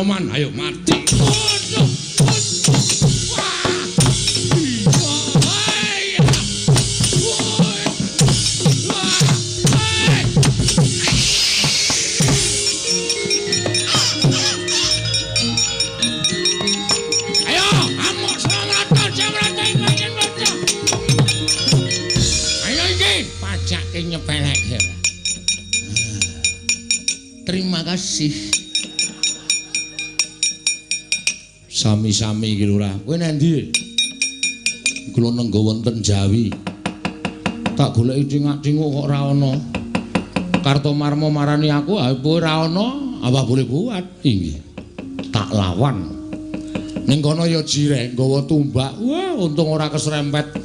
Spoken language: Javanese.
Anoman, ayo mati. Nyepelek. Terima kasih. Sami-sami iki Lurah. Kowe nang ndi? Kula nenggo wonten Jawi. Tak goleki cingak-cinguk kok ora ana. Kartomarma marani aku, ha kowe ora ana, apa boleh buat? Inggih. Tak lawan. Ning kono ya jirek nggawa tumbak. Wah, untung ora keserempet